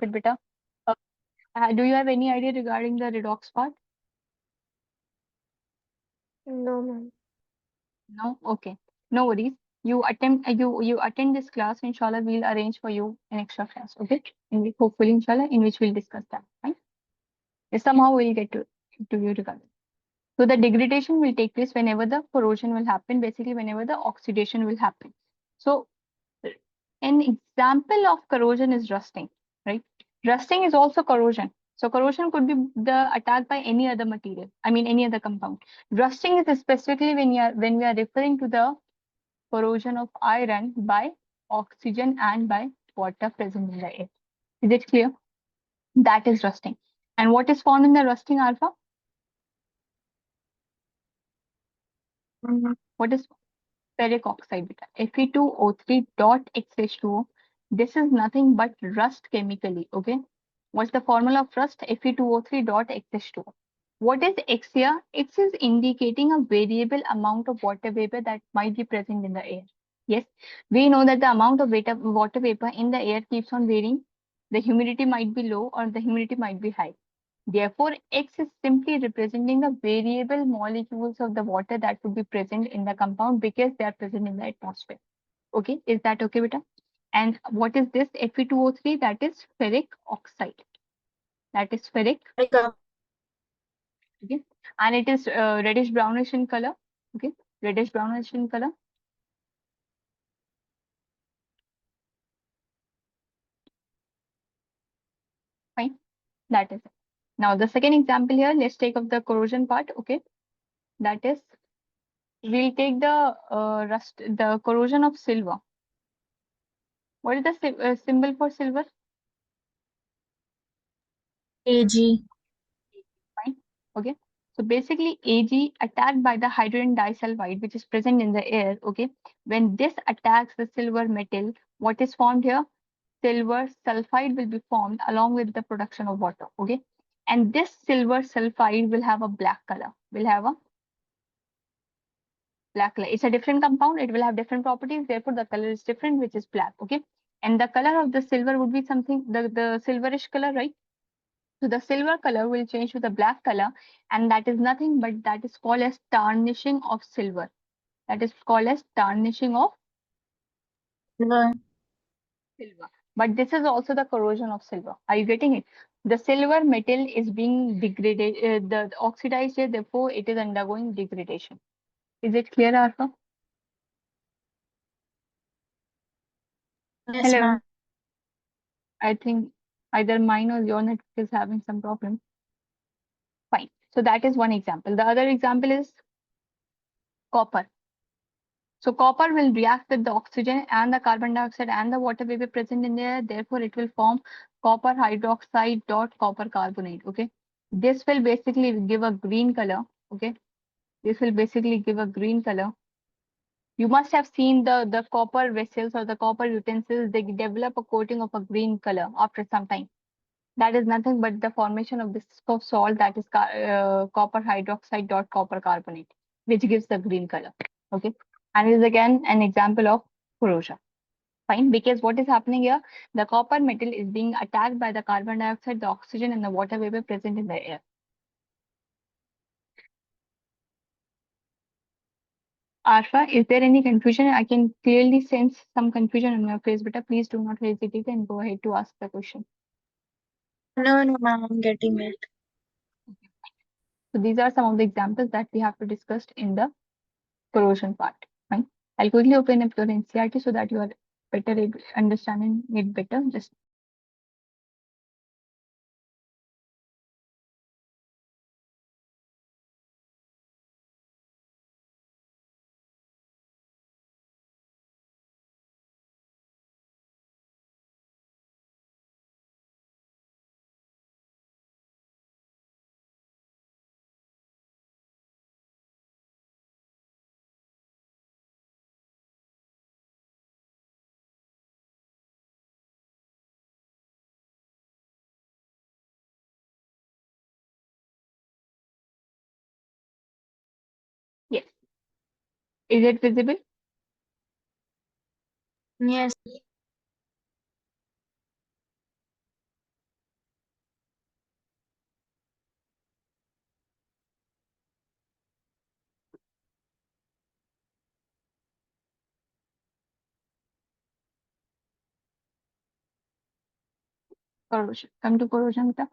it, beta. Uh, do you have any idea regarding the redox part? No, ma'am. No? Okay. No worries. You attend this class, inshallah, we'll arrange for you an extra class, okay? Hopefully, inshallah, in which we'll discuss that. Fine? Somehow we'll get to you regarding. So the degradation will take place whenever the corrosion will happen, basically whenever the oxidation will happen. So an example of corrosion is rusting, right? Rusting is also corrosion. So corrosion could be the attack by any other material. I mean any other compound. Rusting is specifically when we are referring to the corrosion of iron by oxygen and by water present in the air. Is it clear? That is rusting. And what is found in the rusting alpha? What is ferric oxide beta? Fe2O3 dot XH2O. This is nothing but rust chemically. Okay. What's the formula of rust? Fe2O3 dot XH2O. What is X here? X is indicating a variable amount of water vapor that might be present in the air. Yes, we know that the amount of water vapor in the air keeps on varying. The humidity might be low or the humidity might be high. Therefore, X is simply representing the variable molecules of the water that would be present in the compound because they are present in the atmosphere. Okay, is that okay, beta? And what is this Fe2O3? That is ferric oxide. That is ferric. Okay, and it is reddish brownish in color. Okay, reddish brownish in color. Fine, that is it. Now the second example here, let's take up the corrosion part. Okay, that is we'll take the the corrosion of silver. What is the symbol for silver? AG. Fine. Okay. So basically, Ag attacked by the hydrogen disulfide, which is present in the air. Okay. When this attacks the silver metal, what is formed here? Silver sulfide will be formed along with the production of water. Okay. And this silver sulfide will have a black color. Will have a black color. It's a different compound. It will have different properties. Therefore, the color is different, which is black. Okay. And the color of the silver would be something the silverish color, right? So the silver color will change to the black color, and that is nothing but that is called as tarnishing of silver. That is called as tarnishing of Silver. silver. But this is also the corrosion of silver. Are you getting it? The silver metal is being degraded, the oxidized here, therefore it is undergoing degradation. Is it clear, Arfa? Yes, Hello. ma'am. I think either mine or your network is having some problem. Fine. So that is one example. The other example is copper. So copper will react with the oxygen and the carbon dioxide and the water vapor present in there. Therefore, it will form copper hydroxide dot copper carbonate. Okay. This will basically give a green color. Okay. This will basically give a green color. You must have seen the copper vessels or the copper utensils. They develop a coating of a green color after some time. That is nothing but the formation of this salt that is copper hydroxide dot copper carbonate, which gives the green color. Okay, and is again an example of corrosion. Fine, because what is happening here, the copper metal is being attacked by the carbon dioxide, the oxygen, and the water vapor present in the air. Arfa, is there any confusion? I can clearly sense some confusion on your face, but please do not hesitate and go ahead to ask the question. No, no, ma'am. I'm getting it. So these are some of the examples that we have to discuss in the corrosion part. Fine. I'll quickly open up your NCRT so that you are better understanding it better. Just yes. Is it visible? Yes. Corrosion. Come to corrosion, beta.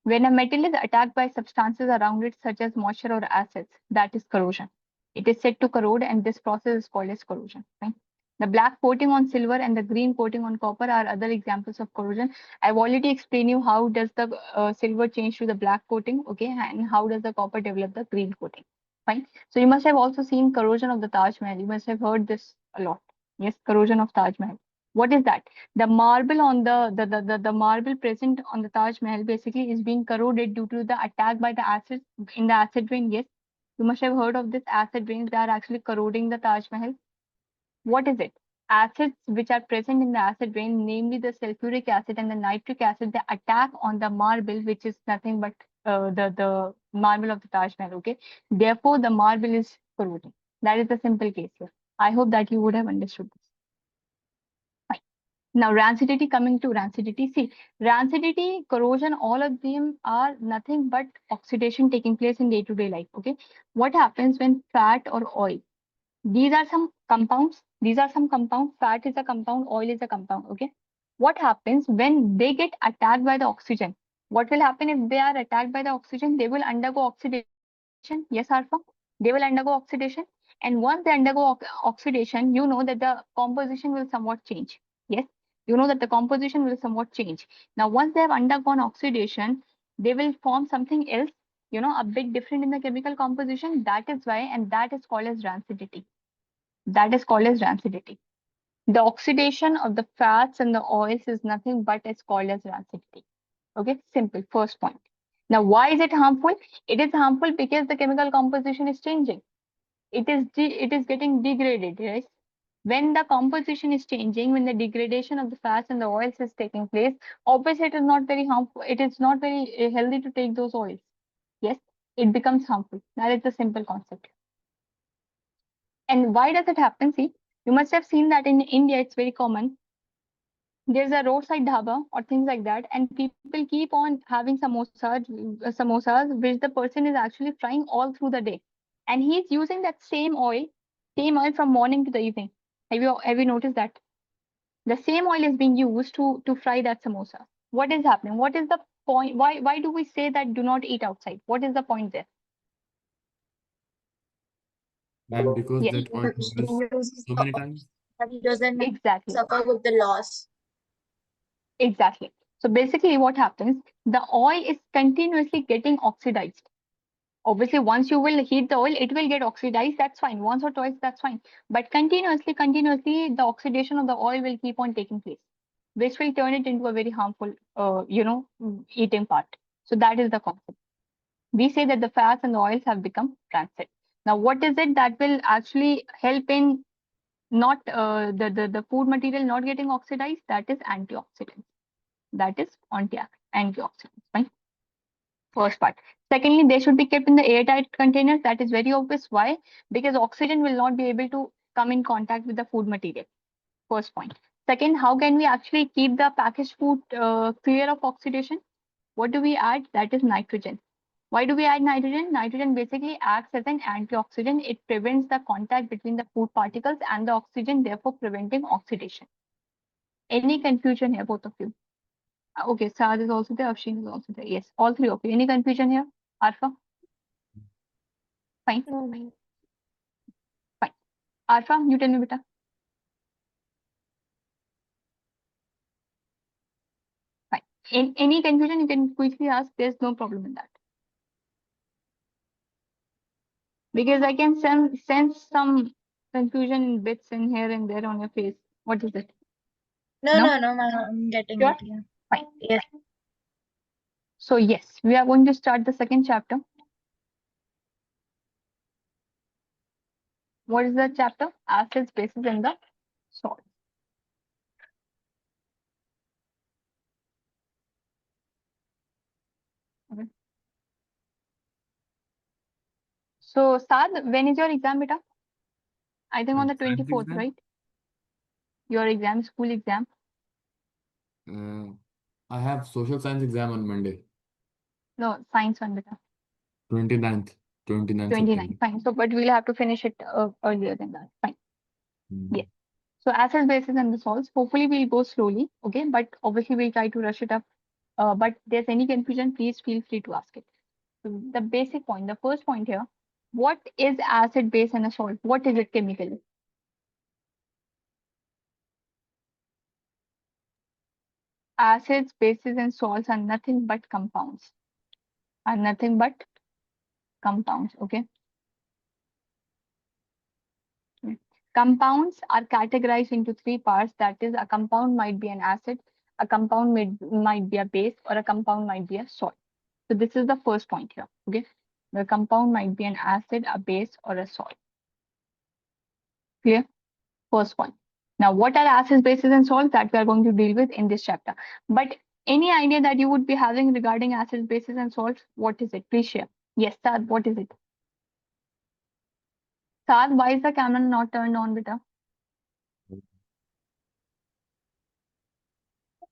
When a metal is attacked by substances around it, such as moisture or acids, that is corrosion. It is said to corrode, and this process is called as corrosion. Right? The black coating on silver and the green coating on copper are other examples of corrosion. I've already explained you how does the silver change to the black coating, okay, and how does the copper develop the green coating. Fine. So you must have also seen corrosion of the Taj Mahal. You must have heard this a lot. Yes, corrosion of Taj Mahal. What is that? The marble on the marble present on the Taj Mahal basically is being corroded due to the attack by the acids in the acid rain. Yes, you must have heard of this acid rains. They are actually corroding the Taj Mahal. What is it? Acids which are present in the acid rain, namely the sulfuric acid and the nitric acid, they attack on the marble, which is nothing but the marble of the Taj Mahal. Okay, therefore the marble is corroding. That is the simple case here. I hope that you would have understood this. Now, rancidity, coming to rancidity. See, rancidity, corrosion, all of them are nothing but oxidation taking place in day-to-day life. Okay. What happens when fat or oil? These are some compounds. These are some compounds. Fat is a compound, oil is a compound. Okay. What happens when they get attacked by the oxygen? What will happen if they are attacked by the oxygen? They will undergo oxidation. Yes, Arfa? They will undergo oxidation. And once they undergo oxidation, you know that the composition will somewhat change. Yes, you know that the composition will somewhat change. Now, once they have undergone oxidation, they will form something else, a bit different in the chemical composition. That is why, and that is called as rancidity. That is called as rancidity. The oxidation of the fats and the oils is nothing but is called as rancidity. Okay, simple, first point. Now, why is it harmful? It is harmful because the chemical composition is changing. It is getting degraded, right? When the composition is changing, when the degradation of the fats and the oils is taking place, obviously it is not very harmful. It is not very healthy to take those oils. Yes, it becomes harmful. That is the simple concept. And why does it happen? See, you must have seen that in India, it's very common. There's a roadside dhaba or things like that, and people keep on having samosas, which the person is actually frying all through the day, and he's using that same oil from morning to the evening. Have you noticed that the same oil is being used to fry that samosa? What is happening? What is the point? Why do we say that do not eat outside? What is the point there? And because Yes, that oil He travels uses so many times. that he doesn't exactly, suffer with the loss. exactly. So basically, what happens? The oil is continuously getting oxidized. Obviously, once you will heat the oil, it will get oxidized. That's fine. Once or twice, that's fine. But continuously, the oxidation of the oil will keep on taking place, which will turn it into a very harmful, eating part. So that is the concept. We say that the fats and the oils have become rancid. Now, what is it that will actually help in not the food material not getting oxidized? That is antioxidants. That is antioxidants. Fine. First part. Secondly, they should be kept in the airtight containers. That is very obvious. Why? Because oxygen will not be able to come in contact with the food material. First point. Second, how can we actually keep the packaged food clear of oxidation? What do we add? That is nitrogen. Why do we add nitrogen? Nitrogen basically acts as an antioxidant. It prevents the contact between the food particles and the oxygen, therefore preventing oxidation. Any confusion here, both of you? Okay, Saad is also there, Afshin is also there. Yes, all three of you. Any confusion here? Arfa? Fine, No, no. fine. Arfa, you tell me, beta. Fine. In any confusion, you can quickly ask. There's no problem in that. Because I can sense some confusion in bits in here and there on your face. What is it? No, No? no, no, ma'am. I'm getting Sure? it. Yeah. Fine. Yes. So, yes, we are going to start the second chapter. What is the chapter? Acids, bases, and the salt. Okay. So, Saad, when is your exam, beta? I think on the Science 24th, exam. right? Your exam, school exam. Uh, I have social science exam on Monday, No, science one, beta. 29th, 29th 29. September. Fine. So, but we'll have to finish it earlier than that. Fine. Yes. So acids, bases, and the salts. Hopefully, we'll go slowly, okay? But obviously, we'll try to rush it up. But there's any confusion, please feel free to ask it. So the basic point, the first point here, what is acid, base, and a salt? What is it chemically? Acids, bases, and salts are nothing but compounds. Are nothing but compounds, okay? Mm. Compounds are categorized into three parts. That is, a compound might be an acid, a compound might be a base, or a compound might be a salt. So this is the first point here. Okay. The compound might be an acid, a base, or a salt. Clear? First point. Now, what are acids, bases, and salts that we are going to deal with in this chapter? But any idea that you would be having regarding acids, bases, and salts? What is it? Please share. Yes, Saad, what is it? Saad, why is the camera not turned on, beta?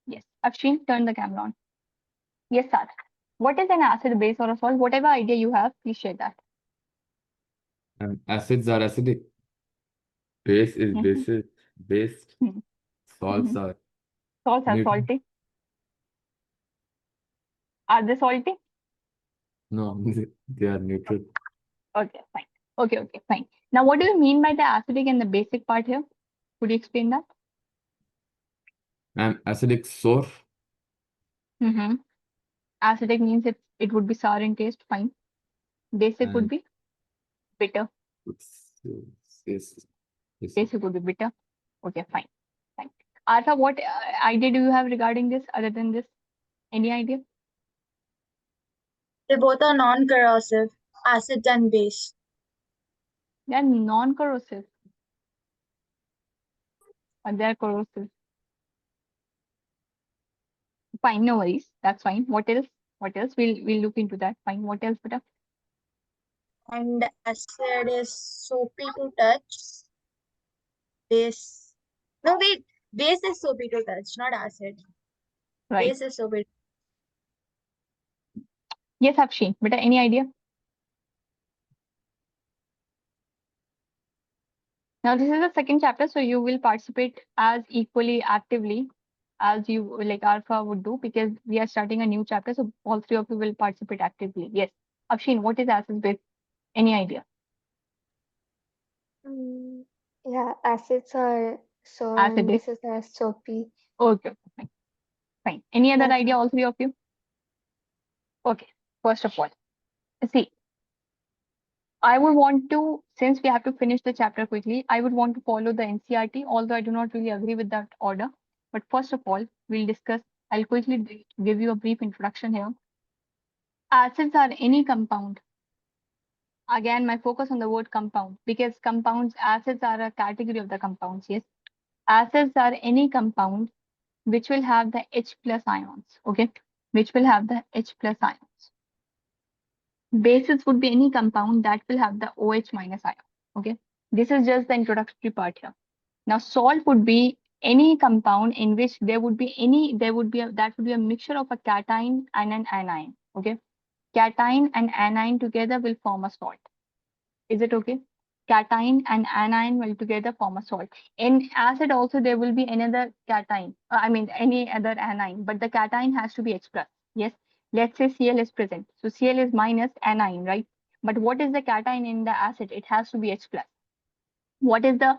Yes. Afshin, turn the camera on. Yes, Saad. What is an acid, base, or a salt? Whatever idea you have, please share that. And acids are acidic. Base is Mhm, basic. Base. mhm, Salts mhm. are Salts are neutral. salty. Are they salty? No, they are neutral. Okay, fine. Okay, fine. Now, what do you mean by the acidic and the basic part here? Could you explain that? And acidic sour Mm-hmm. Acidic means it would be sour in taste. Fine. Basic would and be bitter. it's, it's, it's Basic would be bitter. Okay, fine. Fine. Artha, what idea do you have regarding this other than this? Any idea? They both are non-corrosive, acid and base. They are non-corrosive or they are corrosive. Fine, no worries. That's fine. What else? What else? We'll look into that. Fine. What else, bitter? And acid is soapy to touch. Base. No, wait. Base is soapy to touch, not acid. Right. Base is soapy. Yes, Afshin. Bitter, any idea? Now, this is the second chapter, so you will participate as equally actively as you like Alpha would do because we are starting a new chapter, so all three of you will participate actively. Yes. Afshin, what is acid base? Any idea? Mm, yeah, acids are sour and Acidic. bases are soapy. Okay, fine. Fine. Any other That's idea, all. all three of you? Okay. First of all, see, I would want to, since we have to finish the chapter quickly, I would want to follow the NCRT, although I do not really agree with that order. But first of all, we'll discuss, I'll quickly give you a brief introduction here. Acids are any compound. Again, my focus on the word compound because compounds, acids are a category of the compounds. Yes. Acids are any compound which will have the H plus ions. Okay. Which will have the H plus ions. Bases would be any compound that will have the OH minus ion. Okay. This is just the introductory part here. Now, salt would be any compound in which there would be that would be a mixture of a cation and an anion. Okay. Cation and anion together will form a salt. Is it okay? Cation and anion will together form a salt. In acid also there will be another cation. I mean any other anion, but the cation has to be H plus. Yes. Let's say Cl is present. So Cl is minus anion, right? But what is the cation in the acid? It has to be H plus. What is the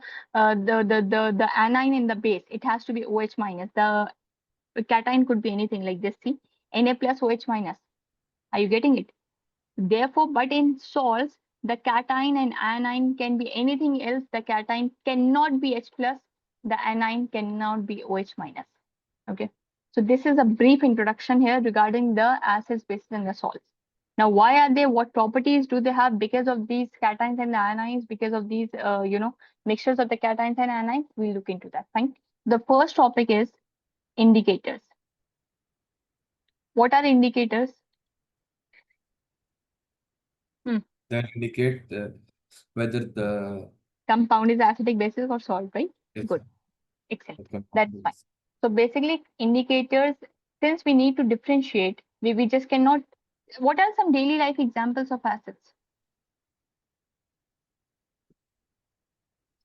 anion in the base? It has to be OH minus. The cation could be anything like this. See, Na plus OH minus. Are you getting it? Therefore, but in salts, the cation and anion can be anything else. The cation cannot be H plus. The anion cannot be OH minus. Okay. So this is a brief introduction here regarding the acids, bases, and the salts. Now, why are they? What properties do they have because of these cations and the anions? Because of these, mixtures of the cations and anions? We'll look into that. Fine. The first topic is indicators. What are indicators? Hmm. that indicate whether the Compound is acidic, basic, or salt, right? yes, Good. Excellent. the compound That's fine. is So basically, indicators, since we need to differentiate, we just cannot. What are some daily life examples of acids?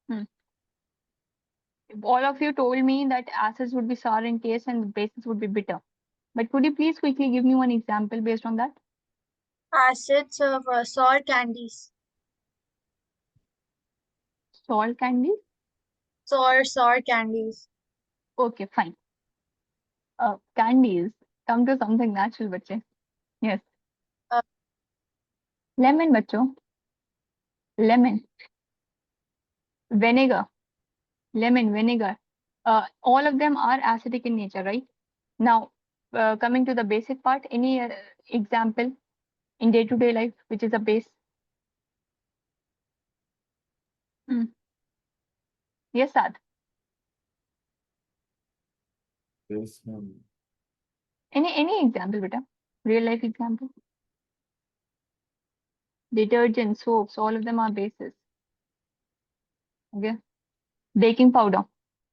Hmm. all of you told me that acids would be sour in taste and bases would be bitter. But could you please quickly give me one example based on that? Acids of sour candies. Salt candy? Sour candies. Okay, fine. Candies. Come to something natural, bache. Yes. Uh, Lemon, bacho. Lemon. Vinegar. Lemon, vinegar. All of them are acidic in nature, right? Now, coming to the basic part, any example in day-to-day life which is a base? Hmm. Yes, Sad. Yes, Any example, beta? Real life example. Detergent, soaps, all of them are bases. Okay. Baking powder,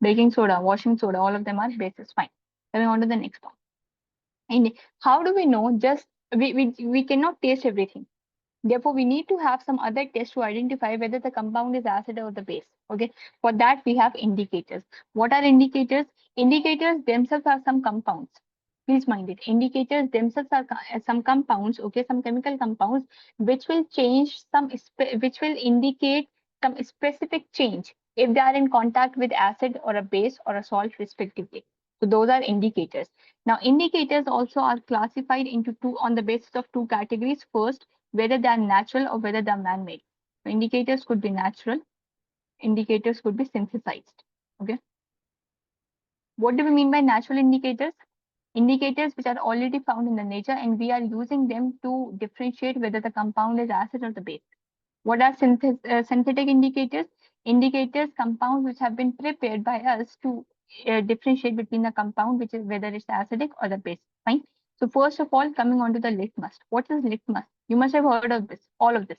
baking soda, washing soda, all of them are bases. Fine. Coming on to the next one. And how do we know? Just we cannot taste everything. Therefore, we need to have some other test to identify whether the compound is acid or the base. Okay. For that, we have indicators. What are indicators? Indicators themselves are some compounds. Please mind it. Indicators themselves are some compounds. Okay, some chemical compounds which will change which will indicate some specific change if they are in contact with acid or a base or a salt, respectively. So those are indicators. Now, indicators also are classified into two on the basis of two categories. First, whether they are natural or whether they are man-made. So indicators could be natural, indicators could be synthesized. Okay. What do we mean by natural indicators? Indicators which are already found in the nature and we are using them to differentiate whether the compound is acid or the base. What are synthetic indicators? Indicators, compounds which have been prepared by us to differentiate between the compound, which is whether it's acidic or the base. Fine. So first of all, coming on to the litmus. What is litmus? You must have heard of this, all of this.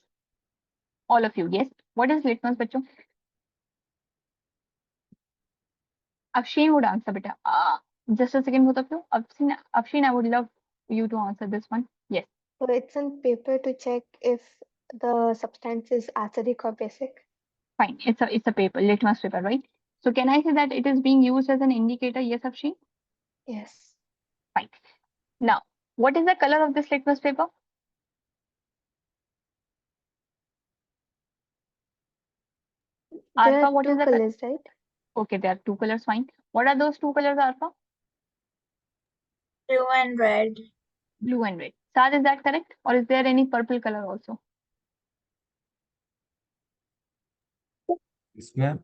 All of you, yes. What is litmus, bachcho? Afshin would answer, beta. Just a second, both of you. Afshin, I would love you to answer this one. Yes, So it's on paper to check if the substance is acidic or basic. fine. It's a paper, litmus paper, right? So can I say that it is being used as an indicator? Yes, Afshin? Yes. Fine. Now, what is the color of this litmus paper? There are Arfa, what is two the color? colors, right? Okay, there are two colors, fine. What are those two colors, Arfa? blue and red. Blue and red. Saad, is that correct? Or is there any purple color also? yes, ma'am.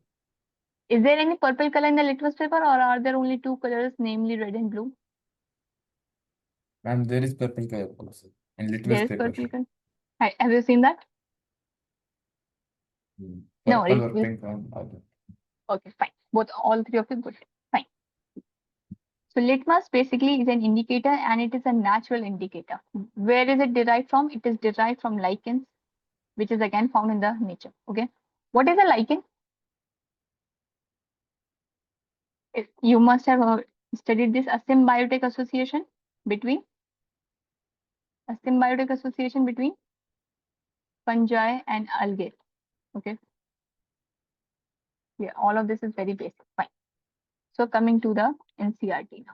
Is there any purple color in the litmus paper or are there only two colors, namely red and blue? Ma'am, there is purple color also in litmus There is paper. purple color. Have you seen that? No, Purple or pink and other. okay, fine. Both, all three of you, good. Fine. So litmus basically is an indicator and it is a natural indicator. Where is it derived from? It is derived from lichens, which is again found in the nature. Okay. What is a lichen? You must have studied this, a symbiotic association between fungi and algae. Okay. Yeah, all of this is very basic. Fine. So coming to the NCRT now.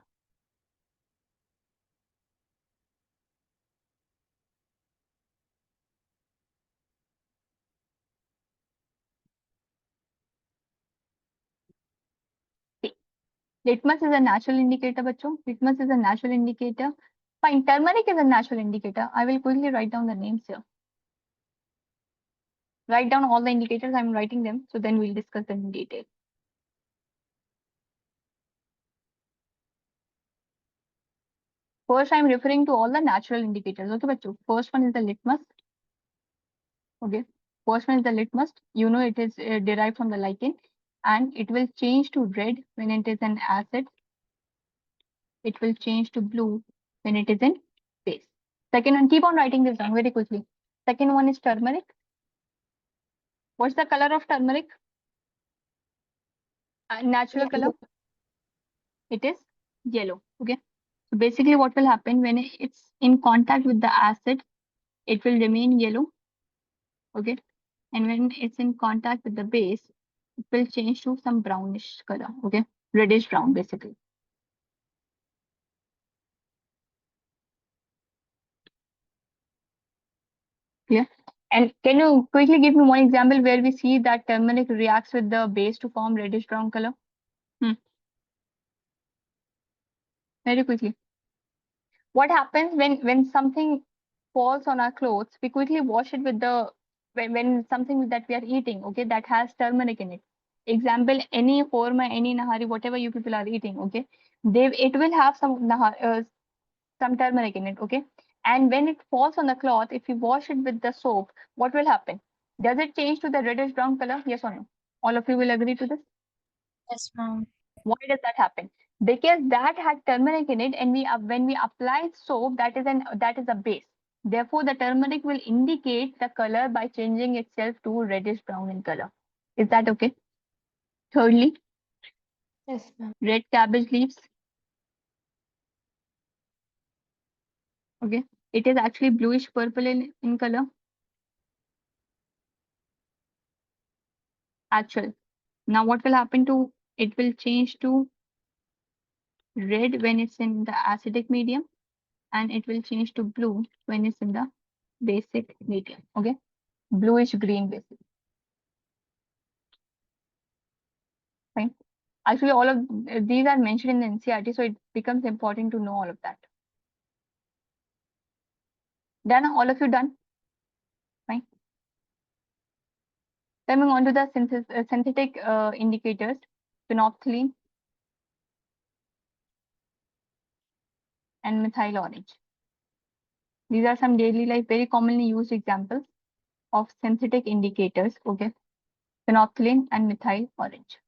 Okay. Litmus is a natural indicator, bachcho. Litmus is a natural indicator. Fine. Turmeric is a natural indicator. I will quickly write down the names here. Write down all the indicators. I'm writing them. So then we'll discuss them in detail. First, I'm referring to all the natural indicators. Okay, bachcho. First one is the litmus. Okay. First one is the litmus. You know it is derived from the lichen and it will change to red when it is an acid. It will change to blue when it is in base. Second one, keep on writing this down very quickly. Second one is turmeric. What's the color of turmeric? Natural color. Yellow. It is yellow. Okay. So basically what will happen when it's in contact with the acid, it will remain yellow. Okay. And when it's in contact with the base, it will change to some brownish color, okay? Reddish brown, basically. Clear? And can you quickly give me one example where we see that turmeric reacts with the base to form reddish brown color? Very quickly. What happens when something falls on our clothes? We quickly wash it with the when something that we are eating, okay, that has turmeric in it. Example, any korma, any nahari, whatever you people are eating, okay, it will have some turmeric in it, okay. And when it falls on the cloth, if you wash it with the soap, what will happen? Does it change to the reddish brown color? Yes or no? All of you will agree to this? Yes, ma'am. Why does that happen? Because that had turmeric in it, and when we apply soap, that is a base. Therefore, the turmeric will indicate the color by changing itself to reddish brown in color. Is that okay? Thirdly, Yes, ma'am. red cabbage leaves. Okay, it is actually bluish purple in color. Actual. Now, what will happen to it? Will change to red when it's in the acidic medium, and it will change to blue when it's in the basic medium. Okay, bluish green basic. Fine. Actually, all of these are mentioned in the NCRT, so it becomes important to know all of that. Done? All of you done? Fine. Coming on to the synthetic indicators, phenolphthalein and methyl orange. These are some daily life very commonly used examples of synthetic indicators. Okay, phenolphthalein and methyl orange.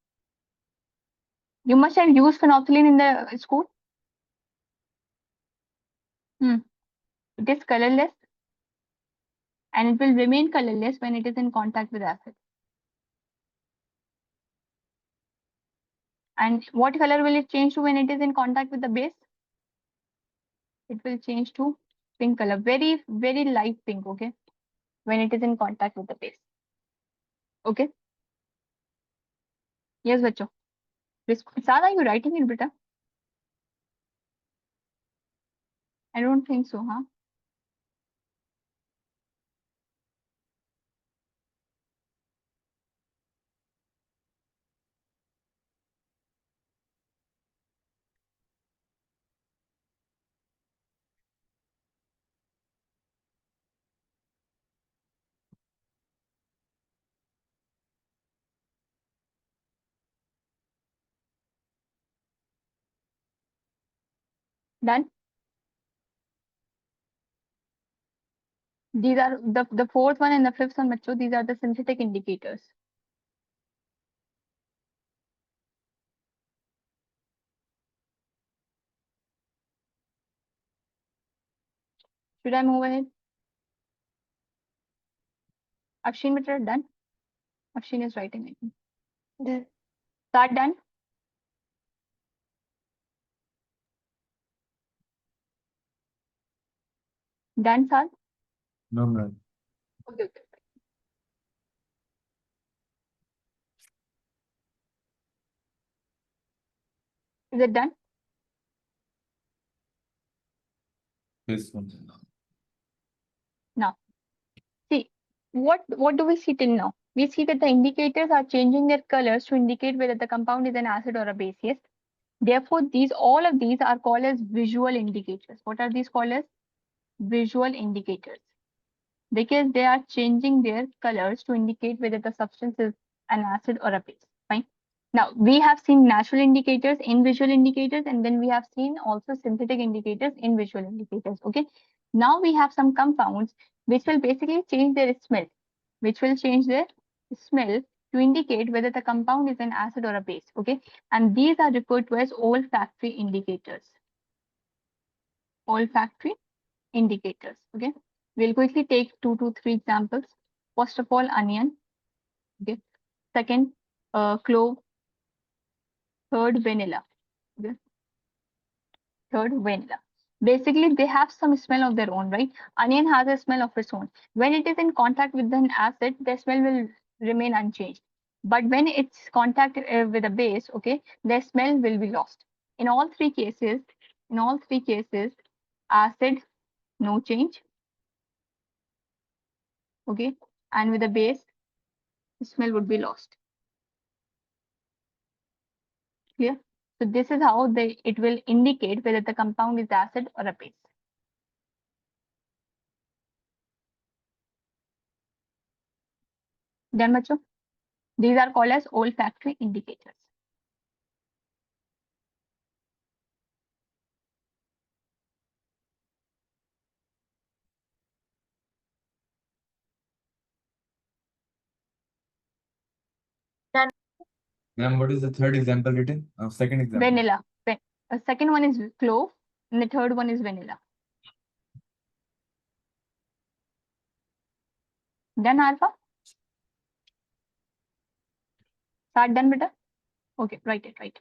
You must have used phenolphthalein in the school. It is colorless and it will remain colorless when it is in contact with acid. And what color will it change to when it is in contact with the base? It will change to pink color, very, very light pink, okay, when it is in contact with the base. Okay. Yes, bacho. Sada, are you writing it, beta? I don't think so, huh? Done. These are the fourth one and the fifth one, bacho. These are the synthetic indicators. Should I move ahead? Afshin, beta, done. Afshin is writing it. Done. Start done. Done, Sad? No, ma'am. Okay, okay. Is it done? This one. Now, see, what do we see till now? We see that the indicators are changing their colors to indicate whether the compound is an acid or a base. Yes. Therefore, all of these are called as visual indicators. What are these called as? Visual indicators. Because they are changing their colors to indicate whether the substance is an acid or a base. Fine. Now, we have seen natural indicators in visual indicators, and then we have seen also synthetic indicators in visual indicators. Okay. Now we have some compounds which will basically change their smell, to indicate whether the compound is an acid or a base. Okay. And these are referred to as olfactory indicators. Olfactory indicators. Okay. We'll quickly take 2 to 3 examples. First of all, onion. Okay. Second, clove. Third, vanilla. Okay. Third, vanilla. Basically, they have some smell of their own, right? Onion has a smell of its own. When it is in contact with an acid, the smell will remain unchanged. But when it's contact with a base, okay, their smell will be lost. In all three cases, acid, no change, okay, and with a base, the smell would be lost. Clear? So this is how it will indicate whether the compound is acid or a base. Done, bachcho? These are called as olfactory indicators. Done. Ma'am, what is the third example written? Second example. Vanilla. The second one is clove, and the third one is vanilla. Done, Alpha? Start done, beta? Okay, write it, write.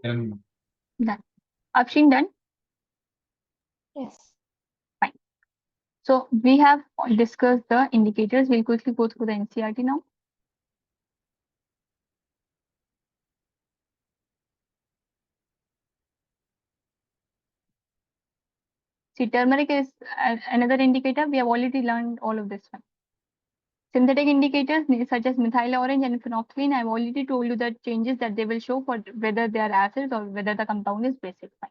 Um, Done. Afshin, done? Yes. Fine. So we have discussed the indicators. We'll quickly go through the NCRT now. See, turmeric is another indicator. We have already learned all of this one. Synthetic indicators such as methyl orange and phenolphthalein, I've already told you the changes that they will show for whether they are acids or whether the compound is basic. Fine.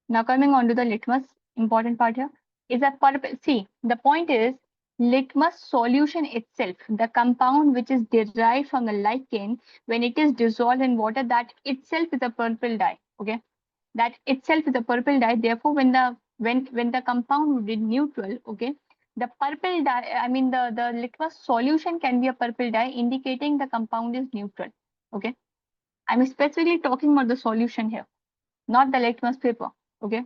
Now coming on to the litmus, important part here is a purple. See, the point is litmus solution itself, the compound which is derived from the lichen, when it is dissolved in water, that itself is a purple dye. Okay, that itself is a purple dye. Therefore, when the compound would be neutral, okay, the purple dye, I mean the litmus solution can be a purple dye, indicating the compound is neutral. Okay, I'm specifically talking about the solution here, not the litmus paper. Okay,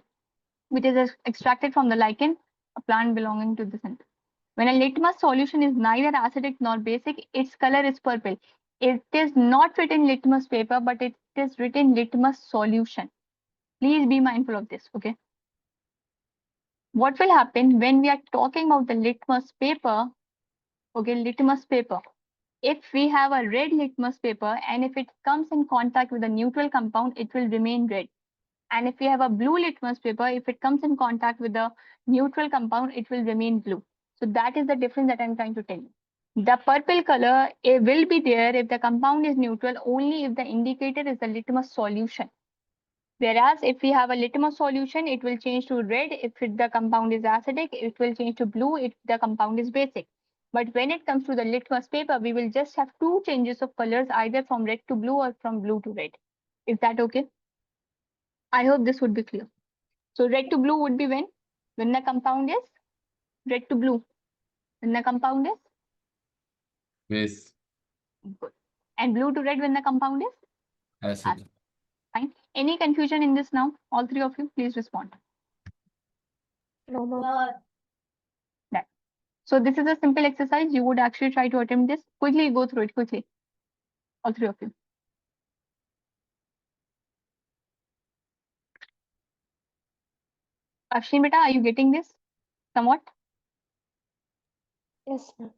which is extracted from the lichen, a plant belonging to the center. When a litmus solution is neither acidic nor basic, its color is purple. It is not written litmus paper, but it is written litmus solution. Please be mindful of this, okay? What will happen when we are talking about the litmus paper, okay, litmus paper. If we have a red litmus paper and if it comes in contact with a neutral compound, it will remain red. And if we have a blue litmus paper, if it comes in contact with the neutral compound, it will remain blue. So that is the difference that I'm trying to tell you. The purple color, it will be there if the compound is neutral, only if the indicator is the litmus solution. Whereas if we have a litmus solution, it will change to red if the compound is acidic, it will change to blue if the compound is basic. But when it comes to the litmus paper, we will just have two changes of colors, either from red to blue or from blue to red. Is that okay? I hope this would be clear. So red to blue would be when the compound is red to blue. When the compound is base. good. And blue to red when the compound is Acid. fine. Any confusion in this now? All three of you, please respond. No, ma'am. Right. So this is a simple exercise. You would actually try to attempt this. Quickly go through it quickly. All three of you. Afshin beta, are you getting this somewhat? Yes, ma'am.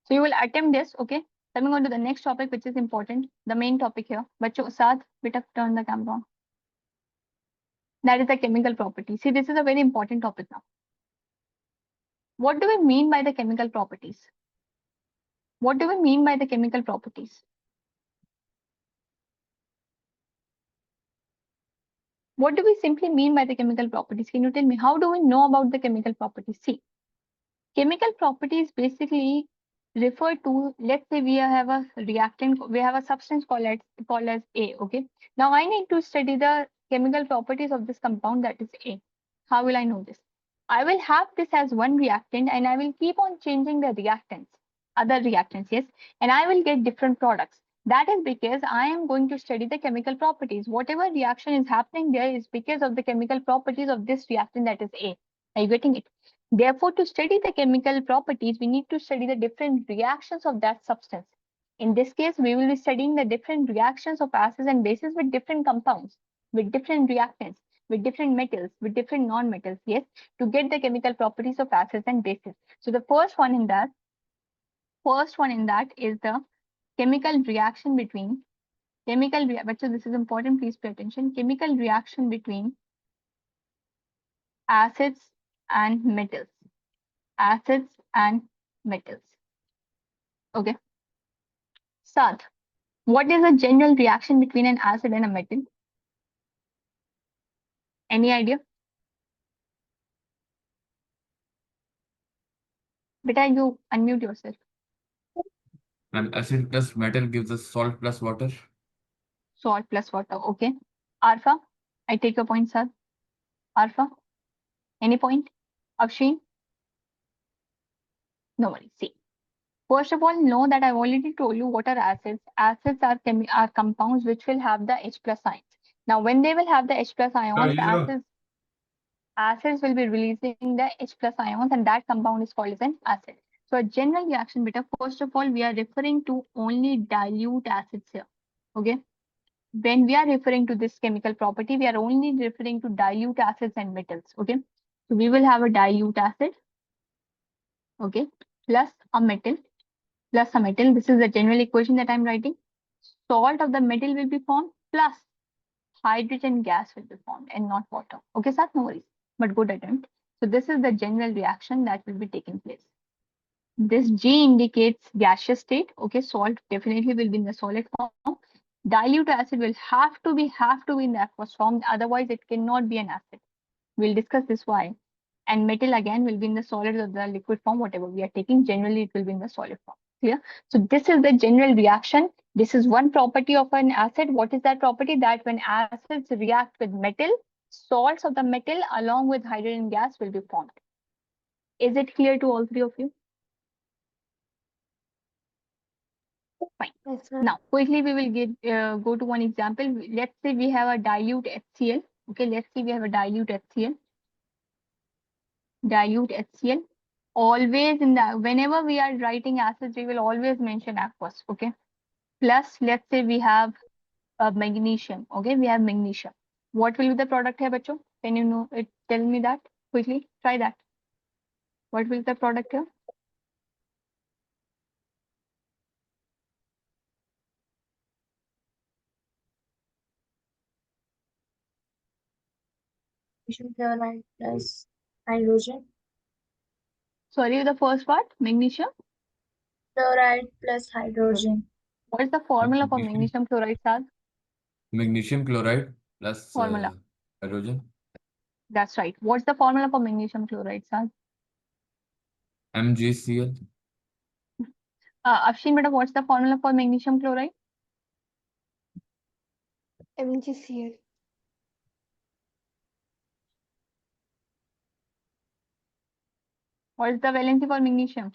So you will attempt this, okay? Coming on to the next topic, which is important, the main topic here. Bachcho, Saad, beta, turn the camera on. That is the chemical property. See, this is a very important topic now. What do we mean by the chemical properties? What do we mean by the chemical properties? What do we simply mean by the chemical properties? Can you tell me, how do we know about the chemical properties? See, chemical properties basically refer to, let's say we have a reactant, we have a substance called as A, okay? Now I need to study the chemical properties of this compound, that is A. How will I know this? I will have this as one reactant and I will keep on changing the reactants, other reactants, yes, and I will get different products. That is because I am going to study the chemical properties. Whatever reaction is happening there is because of the chemical properties of this reactant, that is A. Are you getting it? Therefore, to study the chemical properties, we need to study the different reactions of that substance. In this case, we will be studying the different reactions of acids and bases with different compounds, with different reactants, with different metals, with different non-metals, yes, to get the chemical properties of acids and bases. So the first one in that is the chemical reaction between but so this is important, please pay attention. Chemical reaction between acids and metals. Acids and metals. Okay. Sad, what is a general reaction between an acid and a metal? Any idea? Beta, you unmute yourself. An acid plus metal gives us salt plus water. Salt plus water. Okay. Alpha, I take your point, sir. Alpha, any point? Afshin? No worries. See. First of all, know that I've already told you what are acids. Acids are compounds which will have the H plus ions. Now, when they will have the H plus ions, acids will be releasing the H plus ions, and that compound is called as an acid. So a general reaction beta, first of all, we are referring to only dilute acids here. Okay. When we are referring to this chemical property, we are only referring to dilute acids and metals. Okay. So we will have a dilute acid. Okay. Plus a metal. Plus a metal. This is the general equation that I'm writing. Salt of the metal will be formed plus hydrogen gas will be formed and not water. Okay, sir, no worries, but good attempt. So this is the general reaction that will be taking place. This G indicates gaseous state. Okay, salt definitely will be in the solid form. Dilute acid will have to be in the aqueous form. Otherwise, it cannot be an acid. We'll discuss this why. And metal again will be in the solid or the liquid form, whatever we are taking. Generally, it will be in the solid form. Clear? So this is the general reaction. This is one property of an acid. What is that property? That when acids react with metal, salts of the metal along with hydrogen gas will be formed. Is it clear to all three of you? Fine. Yes, ma'am. Now, quickly we will go to one example. Let's say we have a dilute HCl. Okay, let's say we have a dilute HCl. Dilute HCl. Always in the, whenever we are writing acids, we will always mention aqueous. Okay. Plus, let's say we have magnesium. Okay, we have magnesium. What will be the product here, bacho? Can you know it? Tell me that quickly. Try that. What will be the product here? Magnesium chloride plus hydrogen. Sorry, the first part, magnesium. Chloride plus hydrogen. What is the formula for magnesium chloride, sir? Magnesium chloride plus Formula. hydrogen. That's right. What's the formula for magnesium chloride, sir? MgCl. Afshin, beta, what's the formula for magnesium chloride? MgCl. What is the valency for magnesium?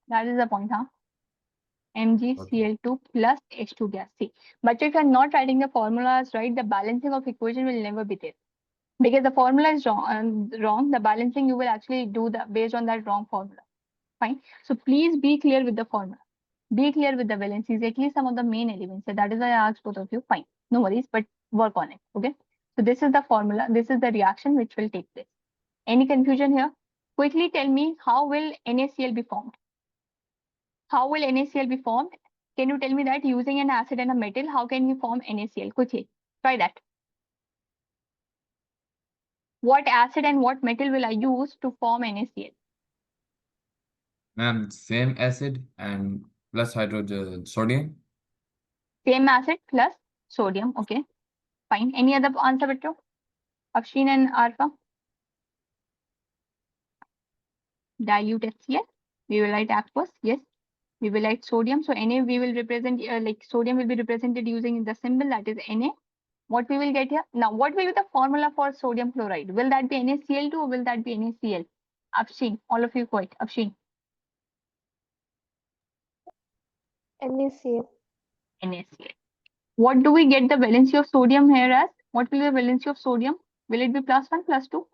That is the point, huh? MgCl2 plus H2 gas. See, but if you're not writing the formulas right, the balancing of equation will never be there. Because the formula is wrong, the balancing you will actually do based on that wrong formula. Fine. So please be clear with the formula. Be clear with the valencies, at least some of the main elements. So that is why I asked both of you. Fine. No worries, but work on it. Okay. So this is the formula. This is the reaction which will take place. Any confusion here? Quickly tell me, how will NaCl be formed? How will NaCl be formed? Can you tell me that using an acid and a metal, how can we form NaCl? Quickly, try that. What acid and what metal will I use to form NaCl? Ma'am, same acid and plus hydrogen sodium. Same acid plus sodium. Okay, fine. Any other answer, Petro? Afshin and Arfa? Dilute HCl. We will write aqueous. Yes. We will write sodium. So Na we will represent like sodium will be represented using the symbol that is Na. What we will get here? Now, what will be the formula for sodium chloride? Will that be NaCl2 or will that be NaCl? Abstain. All of you quite. Abstain. NaCl. NaCl. What do we get the valency of sodium here as? What will be the valency of sodium? Will it be +1, +2?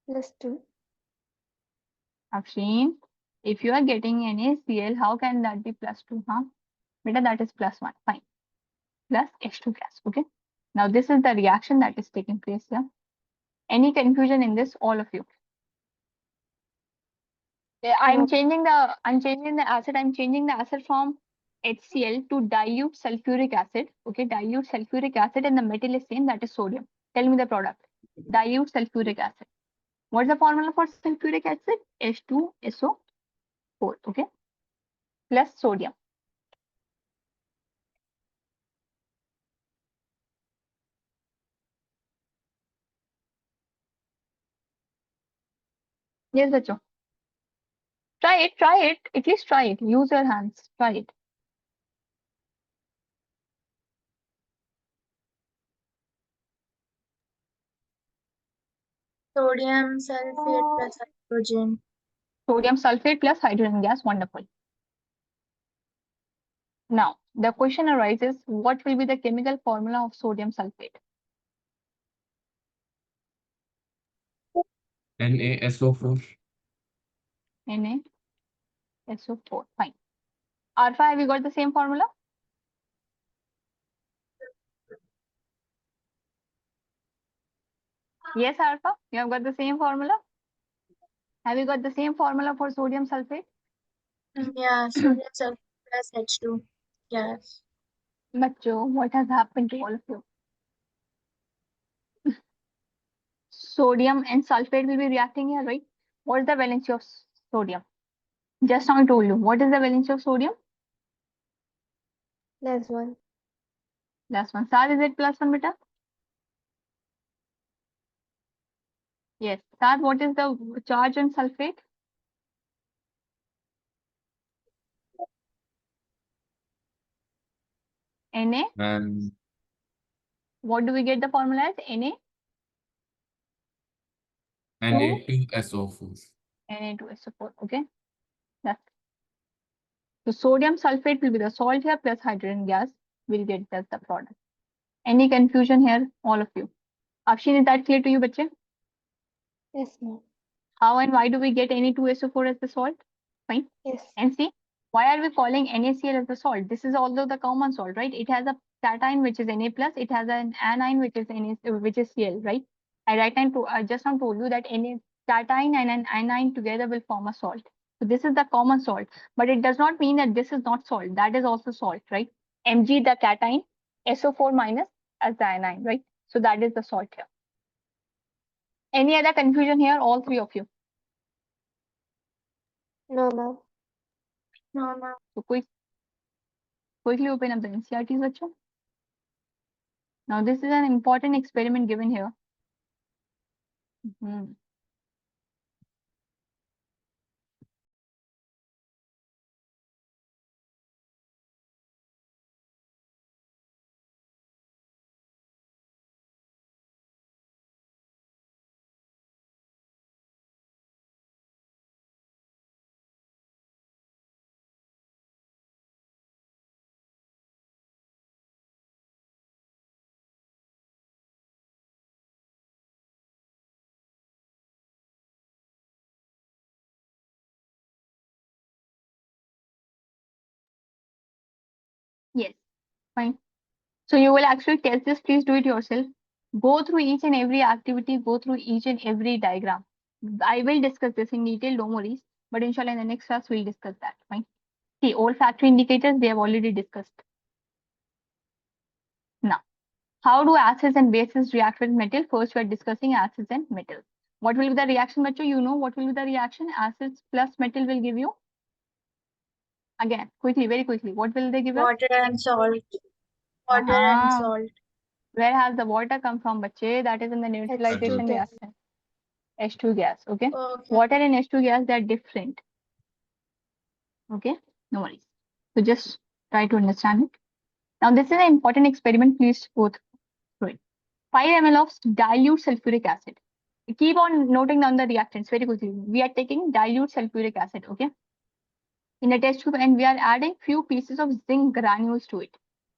+2. Abstain. If you are getting NaCl, how can that be +2? Huh? Beta, that is +1. Fine. Plus H2 gas. Okay. Now, this is the reaction that is taking place here. Any confusion in this, all of you? I'm changing the acid. I'm changing the acid from HCl to dilute sulfuric acid. Okay, dilute sulfuric acid, and the metal is same, that is sodium. Tell me the product. Dilute sulfuric acid. What's the formula for sulfuric acid? H2SO4. Okay, plus sodium. Yes, bacho. Try it. Try it. At least try it. Use your hands. Try it. Sodium sulfate plus hydrogen. Sodium sulfate plus hydrogen gas. Wonderful. Now, the question arises, what will be the chemical formula of sodium sulfate? NaSO4. NaSO4. Fine. Alpha, have you got the same formula? Yes, Alpha, you have got the same formula? Have you got the same formula for sodium sulfate? Yeah, sodium sulfate plus H2 gas. Macho, what has happened to all of you? Sodium and sulfate will be reacting here, right? What is the valency of sodium? Just now I told you. What is the valency of sodium? +1. +1. Sar, is it +1, beta? Yes. Sar, what is the charge on sulfate? Na. And What do we get the formula as? Na. Na2SO4. Na2SO4. Okay. That's so sodium sulfate will be the salt here plus hydrogen gas. We'll get that's the product. Any confusion here? All of you. Afshin, is that clear to you, bache? Yes, ma'am. How and why do we get Na2SO4 as the salt? Fine. Yes. And see, why are we calling NaCl as the salt? This is also the common salt, right? It has a cation which is Na plus. It has an anion which is Cl, right? I just now told you that Na cation and an anion together will form a salt. So this is the common salt, but it does not mean that this is not salt. That is also salt, right? Mg the cation, SO4 minus as the anion, right? So that is the salt here. Any other confusion here? All three of you. No, ma'am. No, no. So quickly open up the NCRTs, bacho. Now this is an important experiment given here. Mhm. Yes, fine. So you will actually test this. Please do it yourself. Go through each and every activity. Go through each and every diagram. I will discuss this in detail. Don't worry. But inshallah, in the next class, we'll discuss that. Fine. See, olfactory indicators, they have already discussed. Now, how do acids and bases react with metal? First, we are discussing acids and metals. What will be the reaction, Bacho? You know what will be the reaction? Acids plus metal will give you, again, quickly, very quickly, what will they give us? Water and salt. Water and Ah, salt. where has the water come from, bache? That is in the neutralization H2 gas. reaction. H2 gas. Okay. Okay. Water and H2 gas, they are different. Okay. No worries. So just try to understand it. Now this is an important experiment. Please go through it. 5 ml of dilute sulfuric acid. Keep on noting down the reactants very quickly. We are taking dilute sulfuric acid, okay, in a test tube, and we are adding few pieces of zinc granules to it.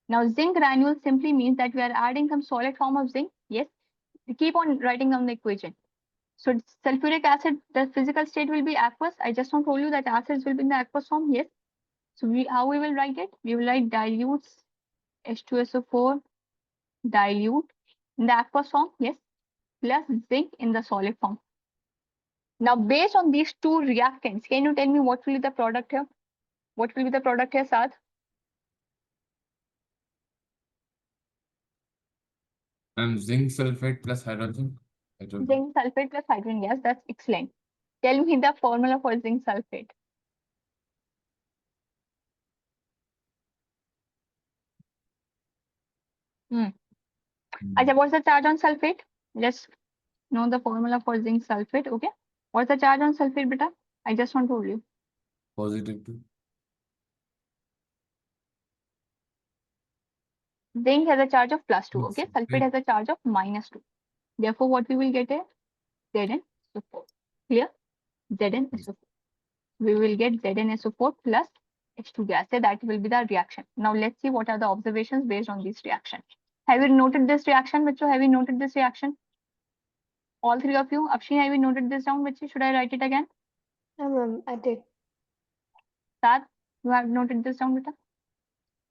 Now, zinc granules simply means that we are adding some solid form of zinc. Yes, keep on writing down the equation. So sulfuric acid, the physical state will be aqueous. I just now told you that acids will be in the aqueous form. Yes. So how we will write it? We will write dilutes H2SO4 dilute in the aqueous form. Yes, plus zinc in the solid form. Now, based on these two reactants, can you tell me what will be the product here? What will be the product here, Saad? Zinc sulfate plus hydrogen. Zinc sulfate plus hydrogen gas. That's excellent. Tell me the formula for zinc sulfate. Acha, what's the charge on sulfate? Let's know the formula for zinc sulfate. Okay. What's the charge on sulfate, beta? I just want to tell you. +2. Zinc has a charge of +2. Okay. Sulfate Sulfate. has a charge of -2. Therefore, what we will get is ZnSO4. Clear? ZnSO4. We will get ZnSO4 plus H2 gas. So that will be the reaction. Now let's see what are the observations based on this reaction. Have you noted this reaction, Bacho? Have you noted this reaction? All three of you. Afshin, have you noted this down, Bachi? Should I write it again? No, ma'am, I did. Saad, you have noted this down, beta?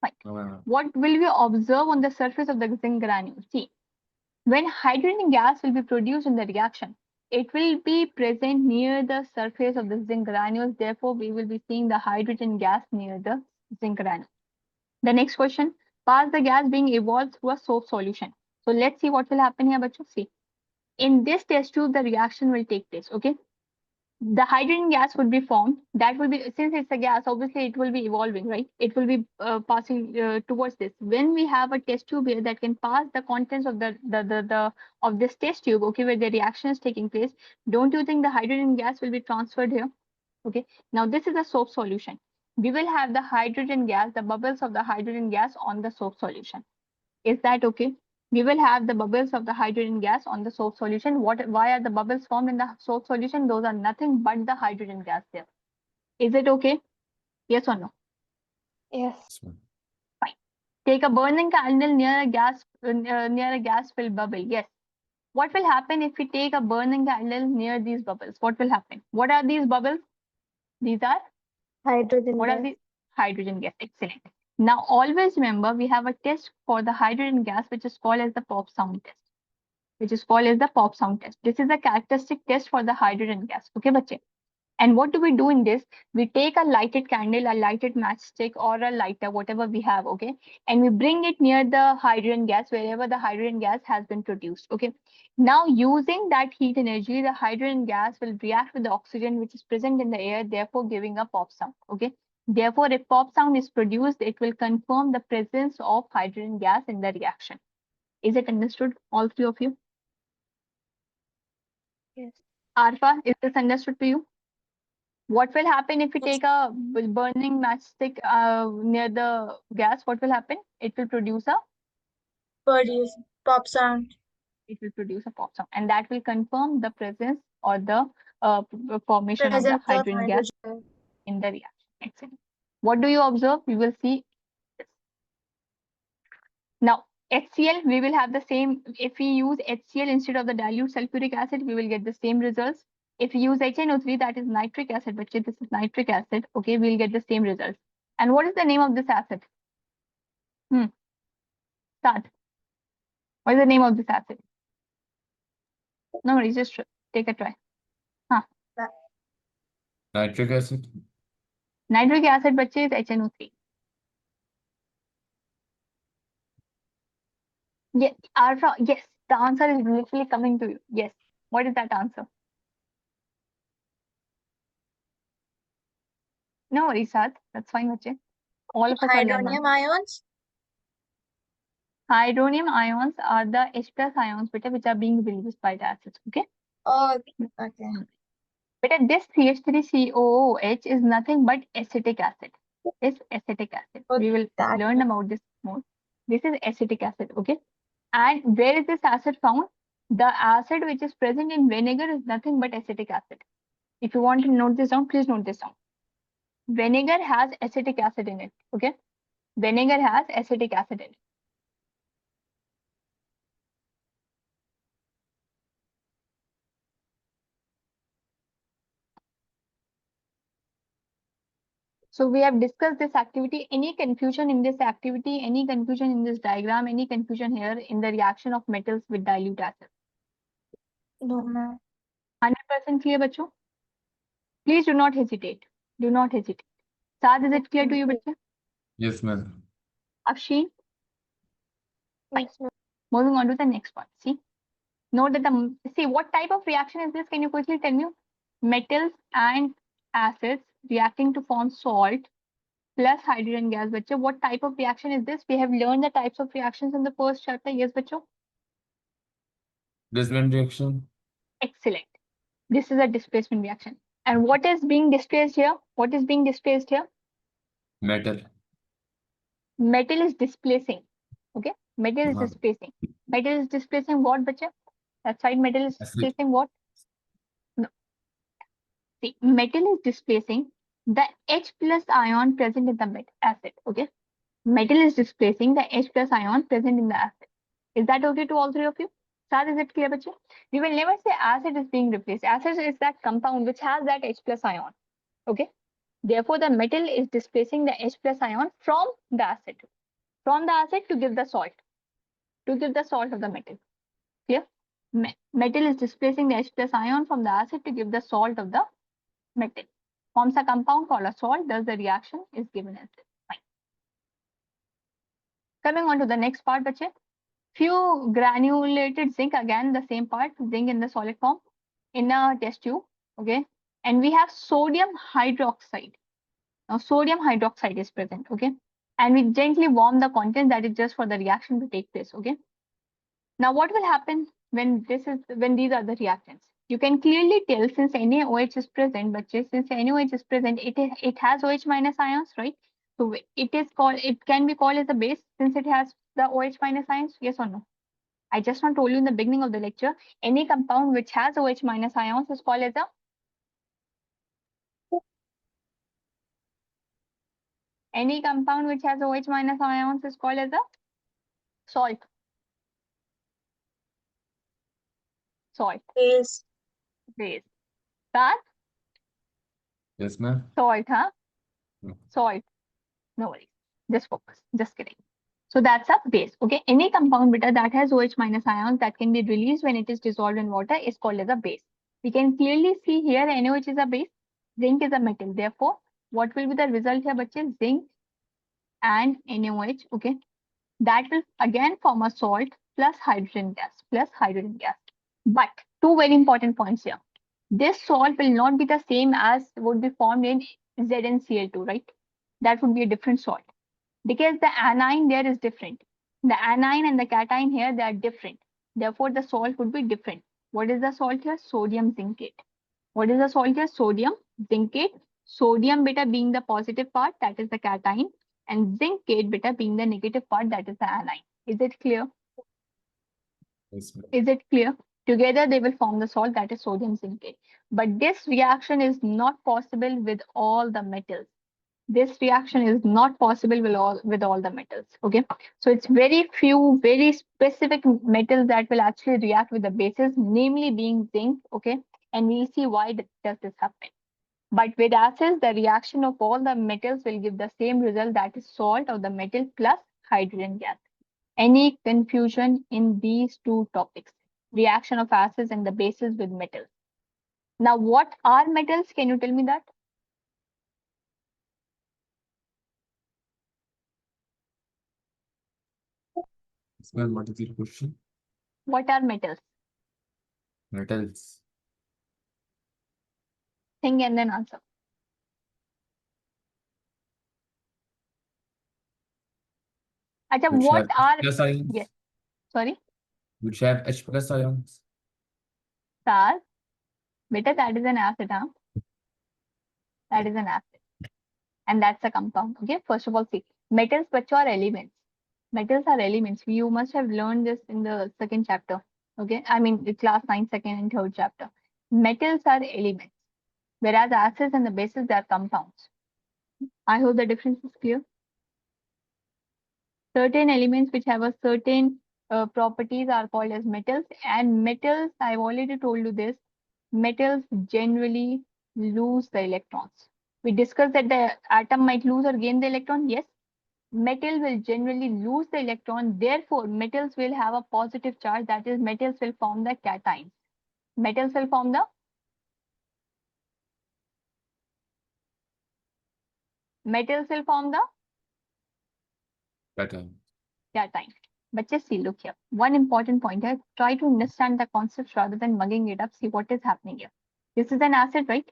Fine. No. What will we observe on the surface of the zinc granule? See, when hydrogen gas will be produced in the reaction, it will be present near the surface of the zinc granules. Therefore, we will be seeing the hydrogen gas near the zinc granule. The next question, pass the gas being evolved through a soap solution. So let's see what will happen here, Bacho. See, in this test tube, the reaction will take place, okay? The hydrogen gas would be formed. That will be, since it's a gas, obviously it will be evolving, right? It will be passing towards this. When we have a test tube here that can pass the contents of of this test tube, okay, where the reaction is taking place, don't you think the hydrogen gas will be transferred here? Okay. Now this is a soap solution. We will have the hydrogen gas, the bubbles of the hydrogen gas on the soap solution. Is that okay? We will have the bubbles of the hydrogen gas on the soap solution. Why are the bubbles formed in the soap solution? Those are nothing but the hydrogen gas there. Is it okay? Yes or no? Yes. Fine. Take a burning candle near a gas filled bubble. Yes. What will happen if we take a burning candle near these bubbles? What will happen? What are these bubbles? These are Hydrogen what are gas. these? Hydrogen gas. Excellent. Now always remember we have a test for the hydrogen gas which is called as the pop sound test. Which is called as the pop sound test. This is a characteristic test for the hydrogen gas. Okay, bache? And what do we do in this? We take a lighted candle, a lighted matchstick, or a lighter, whatever we have, okay? And we bring it near the hydrogen gas, wherever the hydrogen gas has been produced, okay? Now, using that heat energy, the hydrogen gas will react with the oxygen which is present in the air, therefore giving a pop sound, okay? Therefore, if pop sound is produced, it will confirm the presence of hydrogen gas in the reaction. Is it understood, all three of you? Yes. Arfa, is this understood to you? What will happen if we Yes. take a burning matchstick near the gas? What will happen? It will produce a Produce pop sound. pop sound, and that will confirm the presence or the formation of the Presence of hydrogen gas hydrogen. in the reaction. Excellent. What do you observe? We will see this. Now, HCl, we will have the same. If we use HCl instead of the dilute sulfuric acid, we will get the same results. If we use HNO3, that is nitric acid, but this is nitric acid, okay, we'll get the same results. And what is the name of this acid? Start. What is the name of this acid? No worries, just take a try. Nitric acid. Nitric acid, बच्चे, is HNO3. Yes, Arfa, yes, the answer is literally coming to you. Yes. What is that answer? No worries, Saad. That's fine, बच्चे. All of us are learners. Hydronium ions. Hydronium ions are the H plus ions which are being released by the acids. Okay. Oh, okay. But this CH3COOH is nothing but acetic acid. Is acetic acid. So We will that learn about this more. This is acetic acid, okay? And where is this acid found? The acid which is present in vinegar is nothing but acetic acid. If you want to note this down, please note this down. Vinegar has acetic acid in it, okay? Vinegar has acetic acid in it. So we have discussed this activity. Any confusion in this activity, any confusion in this diagram, any confusion here in the reaction of metals with dilute acid? no, ma'am. 100% clear, bachcho? Please do not hesitate. Do not hesitate. Saad, is it clear to you, bachcha? Yes, ma'am. Afshin? Fine. Yes, ma'am. Moving on to the next one. See, note that see what type of reaction is this? Can you quickly tell me? Metals and acids reacting to form salt plus hydrogen gas. Bachcho, what type of reaction is this? We have learned the types of reactions in the first chapter. Yes, bachcho? Displacement reaction. Excellent. This is a displacement reaction. And what is being displaced here? What is being displaced here? Metal. Metal is displacing. Okay. Metal is Uh-huh. displacing. Metal is displacing what, bacha? That side metal is Acid. displacing what? No. See, metal is displacing the H plus ion present in the acid. Okay. Metal is displacing the H plus ion present in the acid. Is that okay to all three of you? Sad, is it clear, bacha? We will never say acid is being replaced. Acid is that compound which has that H plus ion. Okay. Therefore, the metal is displacing the H plus ion from the acid to give the salt, of the metal. Clear? Metal is displacing the H plus ion from the acid to give the salt of the metal. Forms a compound called a salt, thus the reaction is given as this. Fine. Coming on to the next part, bache. Few granulated zinc, again the same part, zinc in the solid form in a test tube. Okay. And we have sodium hydroxide. Now, sodium hydroxide is present, okay? And we gently warm the content, that is just for the reaction to take place, okay? Now, what will happen when these are the reactants? You can clearly tell since NaOH is present, but just since NaOH is present, it has OH minus ions, right? So it can be called as a base since it has the OH minus ions, yes or no? I just not told you in the beginning of the lecture, any compound which has OH minus ions is called as a any compound which has OH minus ions is called as a salt. Base. Base. That Yes, ma'am. salt, huh? No. Salt. No worries. Just focus. Just kidding. So that's a base. Okay. Any compound beta that has OH minus ions that can be released when it is dissolved in water is called as a base. We can clearly see here NaOH is a base, zinc is a metal. Therefore, what will be the result here, bache? Zinc and NaOH. Okay. That will again form a salt plus hydrogen gas. But two very important points here. This salt will not be the same as would be formed in ZnCl2, right? That would be a different salt because the anion there is different. The anion and the cation here, they are different. Therefore, the salt would be different. What is the salt here? Sodium zincate. What is the salt here? Sodium zincate. Sodium beta being the positive part, that is the cation, and zincate beta being the negative part, that is the anion. Is it clear? Yes, ma'am. Is it clear? Together they will form the salt, that is sodium zincate. But this reaction is not possible with all the metals. This reaction is not possible with all the metals. Okay, so it's very few, very specific metals that will actually react with the bases, namely being zinc. Okay, and we'll see why does this happen. But with acids, the reaction of all the metals will give the same result, that is salt of the metal plus hydrogen gas. Any confusion in these two topics? Reaction of acids and the bases with metals. Now, what are metals? Can you tell me that? Yes, ma'am. What is your question? What are metals? Metals. Think and then answer. Acha, Which what have are, H plus ions. yes, sorry, Which have H plus ions. stars? Beta, that is an acid, huh? That is an acid. And that's a compound. Okay, first of all, see, metals, which are elements. Metals are elements. You must have learned this in the second chapter. Okay, I mean, the class 9, second and third chapter. Metals are elements, whereas acids and the bases, they are compounds. I hope the difference is clear. Certain elements which have a certain properties are called as metals, and metals, I've already told you this, metals generally lose the electrons. We discussed that the atom might lose or gain the electron. Yes, metal will generally lose the electron. Therefore, metals will have a positive charge. That is, metals will form the cations. Metals will form the Cation. cation. But just see, look here. One important point here. Try to understand the concepts rather than mugging it up. See what is happening here. This is an acid, right?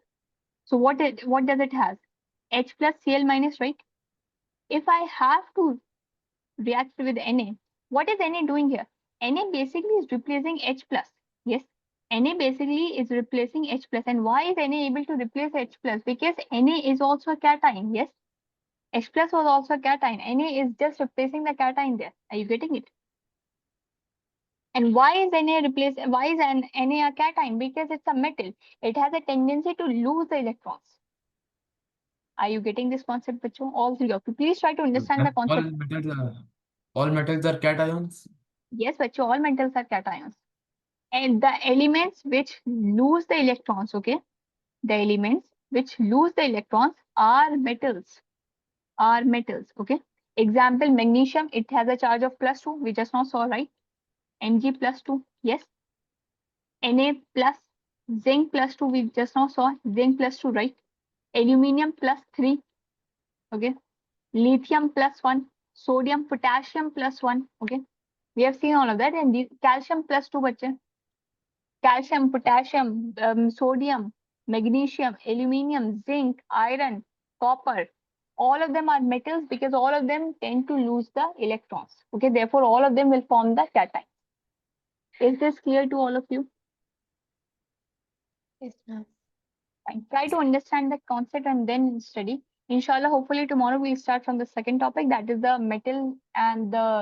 So what does it has? H plus Cl minus, right? If I have to react with Na, what is Na doing here? Na basically is replacing H plus. Yes, Na basically is replacing H plus. And why is Na able to replace H plus? Because Na is also a cation. Yes, H plus was also a cation. Na is just replacing the cation there. Are you getting it? And why is Na a cation? Because it's a metal. It has a tendency to lose the electrons. Are you getting this concept, Bacho? All three of you. Please try to understand the concept. All metals are cations. Yes, Bacho, all metals are cations. And the elements which lose the electrons, okay? The elements which lose the electrons are metals. Are metals, okay? Example, magnesium, it has a charge of +2. We just now saw, right? Mg +2, yes. Na plus, zinc +2, we just now saw, zinc +2, right? Aluminium +3, okay? Lithium +1, sodium, potassium +1, okay? We have seen all of that. And the calcium +2, bache. Calcium, potassium, sodium, magnesium, aluminium, zinc, iron, copper. All of them are metals because all of them tend to lose the electrons. Okay, therefore all of them will form the cation. Is this clear to all of you? Yes, ma'am. Fine. Try to understand the concept and then study. Inshallah, hopefully tomorrow we'll start from the second topic, that is the metal and the